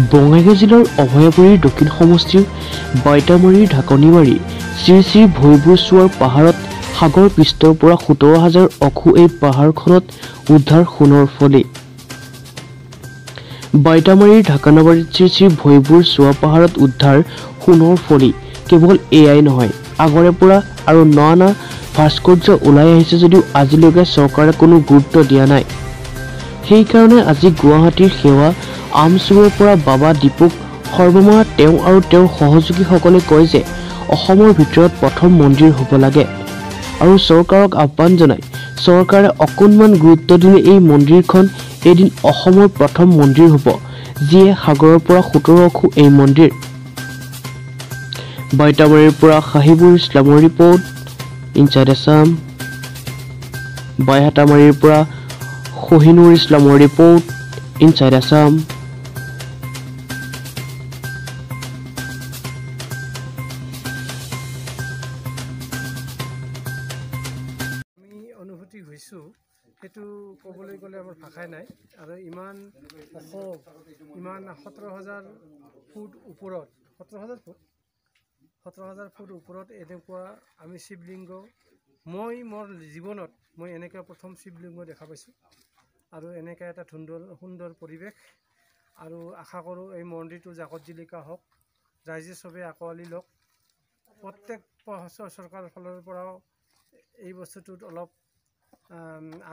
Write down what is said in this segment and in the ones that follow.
বঙাইগাঁও জিলাৰ অভয়াপুৰীৰ দক্ষিণ সমষ্টিৰ বাইতামাৰীৰ ঢাকনিবাৰী শ্ৰী শ্ৰী ভৈবোৰ চোৱাৰ পাহাৰত সাগৰ পৃষ্ঠৰ পৰা 17,000 অখু এই পাহাৰখনত উদ্ধাৰ সোণৰ ফলি। বাইতামাৰীৰ ঢাকনিবাৰীত শ্ৰী শ্ৰী ভৈবোৰ চোৱা পাহাৰত উদ্ধাৰ সোণৰ ফলি। কেৱল এয়াই নহয়, আগৰে পৰা আৰু নানা ভাস্কৰ্য ওলাই আহিছে যদিও আজিলৈকে চৰকাৰে কোনো গুৰুত্ব দিয়া নাই। সেইকাৰণে আজি গুৱাহাটীৰ সেৱা আমচুৰৰ পৰা বাবা দীপক সৰ্বমা তেওঁ আৰু তেওঁৰ সহযোগীসকলে কয় যে অসমৰ ভিতৰত প্ৰথম মন্দিৰ হ'ব লাগে আৰু চৰকাৰক আহ্বান জনায় চৰকাৰে অকণমান গুৰুত্ব দিলে এই মন্দিৰখন এদিন অসমৰ প্ৰথম মন্দিৰ হ'ব, যিয়ে সাগৰৰ পৰা 17 অখু এই মন্দিৰ। বাইতামাৰীৰ পৰা সাহিবুল ইছলামৰ ৰিপৰ্ট, ইনচাইড আছাম। বাইহাটামাৰীৰ পৰা শহীনুৰ ইছলামৰ ৰিপৰ্ট, ইনচাইড আছাম। অনুভূতি হৈছোঁ সেইটো ক'বলৈ গ'লে আমাৰ ভাষাই নাই। আৰু ইমান ওখ, ইমান 17,000 ফুট ওপৰত, 17,000 ফুট ওপৰত এনেকুৱা আমি শিৱলিংগ মোৰ জীৱনত মই এনেকৈ প্ৰথম শিৱলিংগ দেখা পাইছোঁ। আৰু এনেকৈ এটা সুন্দৰ পৰিৱেশ। আৰু আশা কৰোঁ এই মন্দিৰটো জাকত জিলিকা হওক, ৰাইজে চবেই আঁকোৱালি লওক। প্ৰত্যেক চৰকাৰৰ ফালৰ পৰাও এই বস্তুটোত অলপ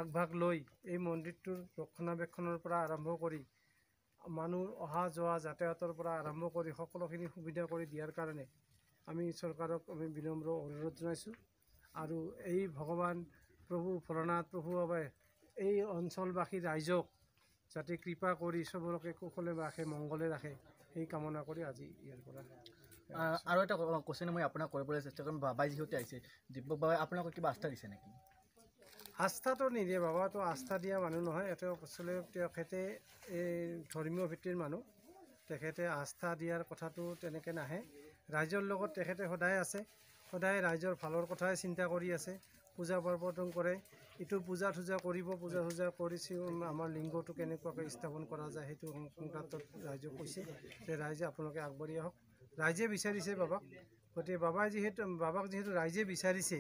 আগভাগ লৈ এই মন্দিৰটোৰ ৰক্ষণাবেক্ষণৰ পৰা আৰম্ভ কৰি মানুহ অহা যোৱা যাতায়াতৰ পৰা আৰম্ভ কৰি সকলোখিনি সুবিধা কৰি দিয়াৰ কাৰণে আমি চৰকাৰক বিনম্ৰ অনুৰোধ জনাইছোঁ। আৰু এই ভগৱান প্ৰভু ভোলানাথ প্ৰভু বাবে এই অঞ্চলবাসী ৰাইজক যাতে কৃপা কৰি চবকে কুশলে ৰাখে, মংগলে ৰাখে, সেই কামনা কৰি আজি ইয়াৰ পৰা। আৰু এটা কোৱেশ্যন মই আপোনাক কৰিবলৈ চেষ্টা কৰিম। বাবাই যিহেতু আহিছে, দীপক বাবাই আপোনালোকক কিবা আস্থা দিছে নেকি? আস্থাটো নিদিয়ে, বাবাটো আস্থা দিয়া মানুহ নহয়। তেখেতে এই ধৰ্মীয় ভিত্তিৰ মানুহ। তেখেতে আস্থা দিয়াৰ কথাটো তেনেকৈ নাহে। ৰাইজৰ লগত তেখেতে সদায় আছে, সদায় ৰাইজৰ ভালৰ কথাই চিন্তা কৰি আছে। পূজা পাৰ্বণ কৰে, ইটো পূজা থূজা কৰিব, পূজা থূজা কৰিছে। আমাৰ লিংগটো কেনেকুৱাকৈ স্থাপন কৰা যায় সেইটো সংক্ৰান্তত ৰাইজক কৈছে যে ৰাইজে আপোনালোকে আগবাঢ়ি আহক। ৰাইজে বিচাৰিছে বাবাক, গতিকে বাবাক যিহেতু ৰাইজে বিচাৰিছে,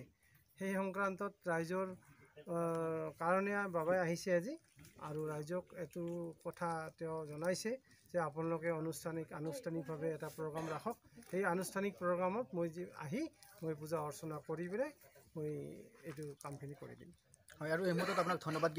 সেই সংক্ৰান্তত ৰাইজৰ কাৰণে বাবাই আহিছে আজি। আৰু ৰাইজক এইটো কথা তেওঁ জনাইছে যে আপোনালোকে আনুষ্ঠানিকভাৱে এটা প্ৰগ্ৰাম ৰাখক। সেই আনুষ্ঠানিক প্ৰগ্ৰামত মই পূজা অৰ্চনা কৰি পেলাই মই এইটো কামখিনি কৰি দিম। হয়, আৰু এই মুহূৰ্তত আপোনাক ধন্যবাদ